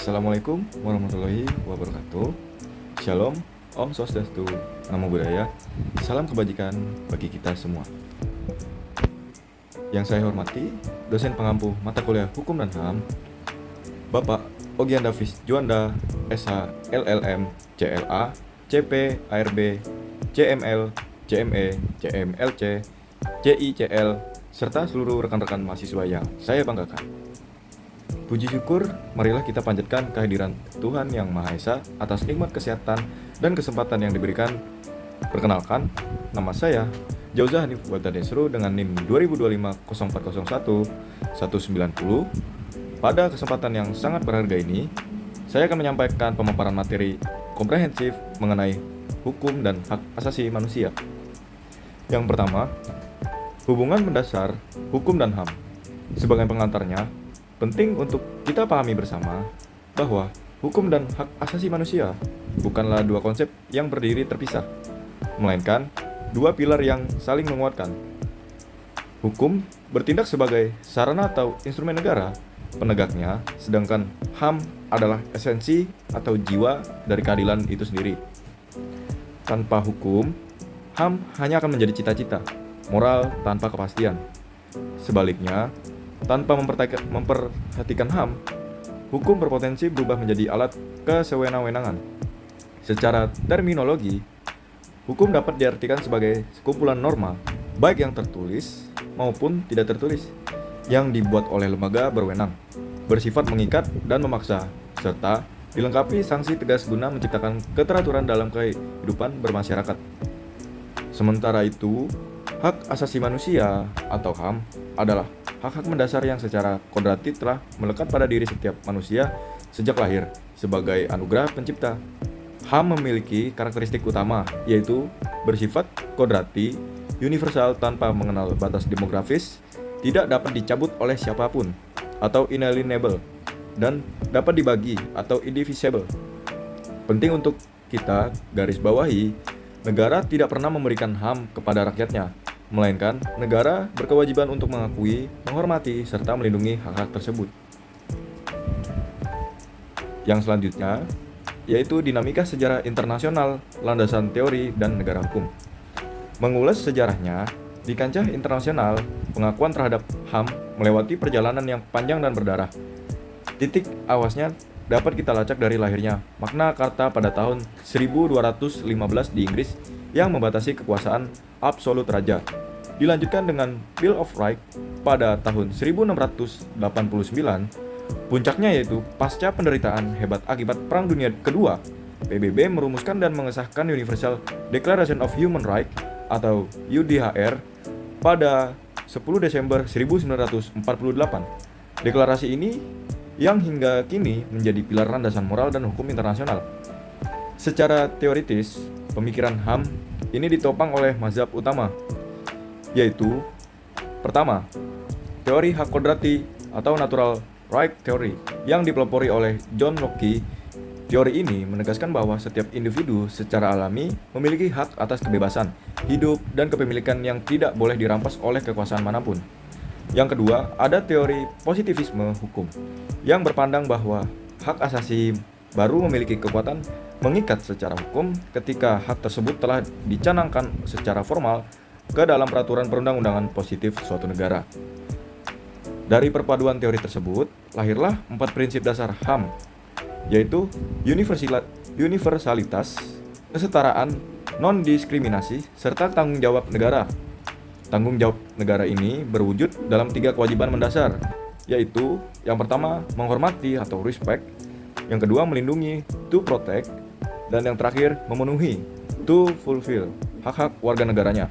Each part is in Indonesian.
Assalamualaikum warahmatullahi wabarakatuh. Shalom, Om Swastiastu, Namo Buddhaya. Salam kebajikan bagi kita semua. Yang saya hormati, dosen pengampu mata kuliah Hukum dan HAM, Bapak Ogian Davis Juanda, SH, LLM, CLA, CP, ARB, CML, CME, CMLC, CICL, serta seluruh rekan-rekan mahasiswa yang saya banggakan. Puji syukur, marilah kita panjatkan kehadiran Tuhan Yang Maha Esa atas nikmat kesehatan dan kesempatan yang diberikan. Perkenalkan, nama saya Jauza Hanif Waltadesru dengan NIM 2025-0401-190. Pada kesempatan yang sangat berharga ini, saya akan menyampaikan pemaparan materi komprehensif mengenai hukum dan hak asasi manusia. Yang pertama, hubungan mendasar hukum dan HAM. Sebagai pengantarnya, penting untuk kita pahami bersama bahwa hukum dan hak asasi manusia bukanlah dua konsep yang berdiri terpisah, melainkan dua pilar yang saling menguatkan. Hukum bertindak sebagai sarana atau instrumen negara penegaknya, sedangkan HAM adalah esensi atau jiwa dari keadilan itu sendiri. Tanpa hukum, HAM hanya akan menjadi cita-cita, moral tanpa kepastian. Sebaliknya, tanpa memperhatikan HAM, hukum berpotensi berubah menjadi alat kesewenang-wenangan. Secara terminologi, hukum dapat diartikan sebagai sekumpulan norma, baik yang tertulis maupun tidak tertulis, yang dibuat oleh lembaga berwenang, bersifat mengikat dan memaksa, serta dilengkapi sanksi tegas guna menciptakan keteraturan dalam kehidupan bermasyarakat. Sementara itu, hak asasi manusia atau HAM adalah hak-hak mendasar yang secara kodrati telah melekat pada diri setiap manusia sejak lahir sebagai anugerah pencipta. HAM memiliki karakteristik utama, yaitu bersifat kodrati, universal tanpa mengenal batas demografis, tidak dapat dicabut oleh siapapun, atau inalienable, dan dapat dibagi atau indivisible. Penting untuk kita garis bawahi, negara tidak pernah memberikan HAM kepada rakyatnya, melainkan negara berkewajiban untuk mengakui, menghormati, serta melindungi hak-hak tersebut. Yang selanjutnya, yaitu dinamika sejarah internasional, landasan teori, dan negara hukum. Mengulas sejarahnya, di kancah internasional, pengakuan terhadap HAM melewati perjalanan yang panjang dan berdarah. Titik awasnya dapat kita lacak dari lahirnya Magna Carta pada tahun 1215 di Inggris yang membatasi kekuasaan absolut raja. Dilanjutkan dengan Bill of Rights pada tahun 1689, puncaknya yaitu pasca penderitaan hebat akibat Perang Dunia Kedua, PBB merumuskan dan mengesahkan Universal Declaration of Human Rights atau UDHR pada 10 Desember 1948. Deklarasi ini yang hingga kini menjadi pilar landasan moral dan hukum internasional. Secara teoritis, pemikiran HAM ini ditopang oleh mazhab utama, yaitu pertama, teori hak kodrati atau natural right theory yang dipelopori oleh John Locke. Teori ini menegaskan bahwa setiap individu secara alami memiliki hak atas kebebasan, hidup, dan kepemilikan yang tidak boleh dirampas oleh kekuasaan manapun. Yang kedua, ada teori positivisme hukum yang berpandang bahwa hak asasi baru memiliki kekuatan mengikat secara hukum ketika hak tersebut telah dicanangkan secara formal ke dalam peraturan perundang-undangan positif suatu negara. Dari perpaduan teori tersebut, lahirlah 4 prinsip dasar HAM, yaitu universalitas, kesetaraan, non-diskriminasi, serta tanggung jawab negara. Tanggung jawab negara ini berwujud dalam 3 kewajiban mendasar, yaitu yang pertama, menghormati atau respect, yang kedua, melindungi, to protect, dan yang terakhir, memenuhi, to fulfill, hak-hak warga negaranya.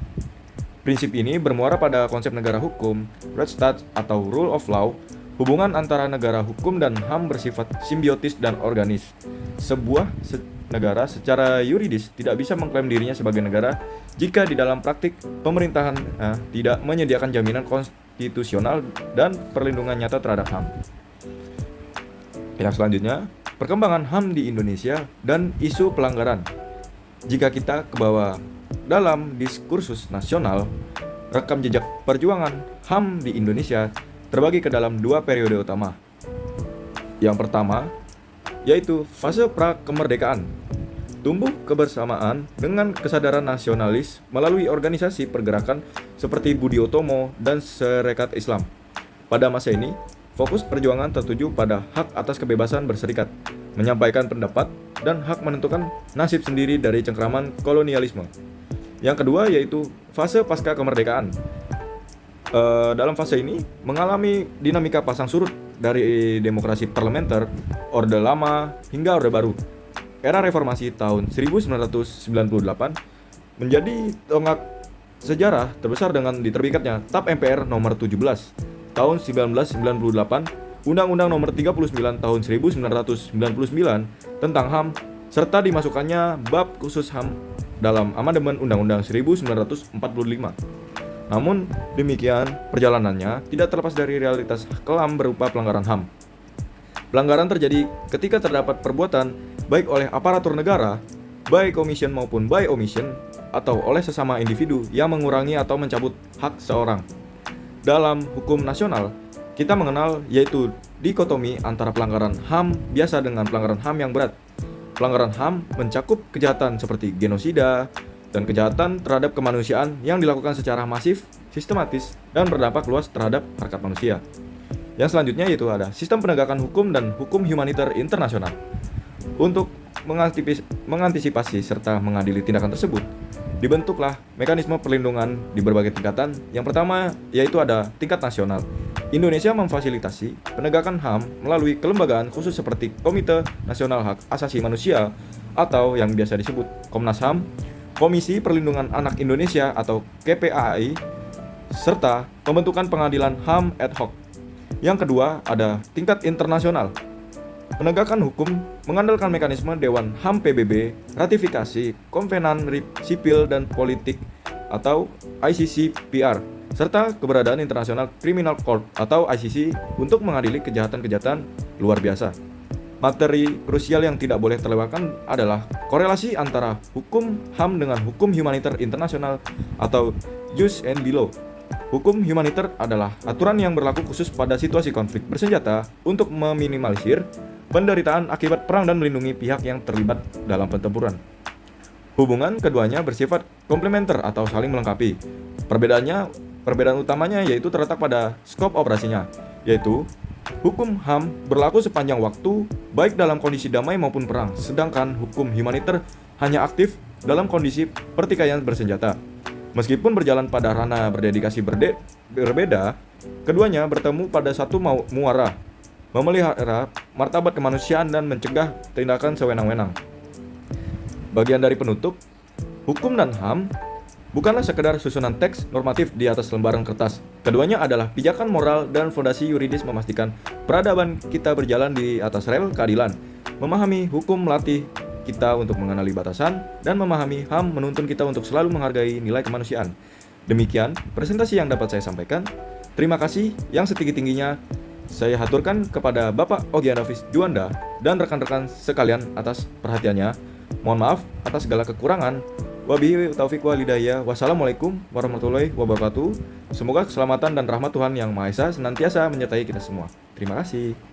Prinsip ini bermuara pada konsep negara hukum, Rechtsstaat atau rule of law. Hubungan antara negara hukum dan HAM bersifat simbiotis dan organis. Sebuah negara secara yuridis tidak bisa mengklaim dirinya sebagai negara jika di dalam praktik pemerintahan tidak menyediakan jaminan konstitusional dan perlindungan nyata terhadap HAM. Yang selanjutnya, perkembangan HAM di Indonesia dan isu pelanggaran. Jika kita ke bawah dalam diskursus nasional, rekam jejak perjuangan HAM di Indonesia terbagi ke dalam 2 periode utama. Yang pertama, yaitu fase pra-kemerdekaan. Tumbuh kebersamaan dengan kesadaran nasionalis melalui organisasi pergerakan seperti Budi Utomo dan Sarekat Islam. Pada masa ini, fokus perjuangan tertuju pada hak atas kebebasan berserikat, menyampaikan pendapat, dan hak menentukan nasib sendiri dari cengkraman kolonialisme. Yang kedua yaitu fase pasca kemerdekaan. Dalam fase ini mengalami dinamika pasang surut dari demokrasi parlementer, orde lama hingga orde baru. Era reformasi tahun 1998 menjadi tonggak sejarah terbesar dengan diterbitkannya TAP MPR nomor 17 tahun 1998, Undang-Undang nomor 39 tahun 1999 tentang HAM, serta dimasukkannya bab khusus HAM dalam amandemen Undang-Undang 1945. Namun demikian, perjalanannya tidak terlepas dari realitas kelam berupa pelanggaran HAM. Pelanggaran terjadi ketika terdapat perbuatan baik oleh aparatur negara, by commission maupun by omission, atau oleh sesama individu yang mengurangi atau mencabut hak seorang. Dalam hukum nasional, kita mengenal yaitu dikotomi antara pelanggaran HAM biasa dengan pelanggaran HAM yang berat. Pelanggaran HAM mencakup kejahatan seperti genosida dan kejahatan terhadap kemanusiaan yang dilakukan secara masif, sistematis, dan berdampak luas terhadap harkat manusia. Yang selanjutnya yaitu ada sistem penegakan hukum dan hukum humaniter internasional. Untuk mengantisipasi serta mengadili tindakan tersebut, dibentuklah mekanisme perlindungan di berbagai tingkatan. Yang pertama yaitu ada tingkat nasional. Indonesia memfasilitasi penegakan HAM melalui kelembagaan khusus seperti Komite Nasional Hak Asasi Manusia atau yang biasa disebut Komnas HAM, Komisi Perlindungan Anak Indonesia atau KPAI, serta pembentukan pengadilan HAM ad hoc. Yang kedua ada tingkat internasional. Penegakan hukum mengandalkan mekanisme Dewan HAM PBB, ratifikasi Konvenan Sipil dan Politik atau ICCPR, serta keberadaan International Criminal Court atau ICC untuk mengadili kejahatan-kejahatan luar biasa. Materi krusial yang tidak boleh terlewatkan adalah korelasi antara hukum HAM dengan hukum humaniter internasional atau jus and bello. Hukum humaniter adalah aturan yang berlaku khusus pada situasi konflik bersenjata untuk meminimalisir penderitaan akibat perang dan melindungi pihak yang terlibat dalam pertempuran. Hubungan keduanya bersifat komplementer atau saling melengkapi. Perbedaan utamanya yaitu terletak pada skop operasinya, yaitu hukum HAM berlaku sepanjang waktu baik dalam kondisi damai maupun perang, sedangkan hukum humaniter hanya aktif dalam kondisi pertikaian bersenjata. Meskipun berjalan pada ranah berdedikasi berbeda, keduanya bertemu pada satu muara, memelihara martabat kemanusiaan dan mencegah tindakan sewenang-wenang. Bagian dari penutup, hukum dan HAM bukanlah sekedar susunan teks normatif di atas lembaran kertas. Keduanya adalah pijakan moral dan fondasi yuridis memastikan peradaban kita berjalan di atas rel keadilan. Memahami hukum melatih kita untuk mengenali batasan, dan memahami HAM menuntun kita untuk selalu menghargai nilai kemanusiaan. Demikian presentasi yang dapat saya sampaikan. Terima kasih yang setinggi-tingginya saya haturkan kepada Bapak Ogianofis Juanda dan rekan-rekan sekalian atas perhatiannya. Mohon maaf atas segala kekurangan. Wabillahi taufiq wal hidayah. Wassalamualaikum warahmatullahi wabarakatuh. Semoga keselamatan dan rahmat Tuhan Yang Maha Esa senantiasa menyertai kita semua. Terima kasih.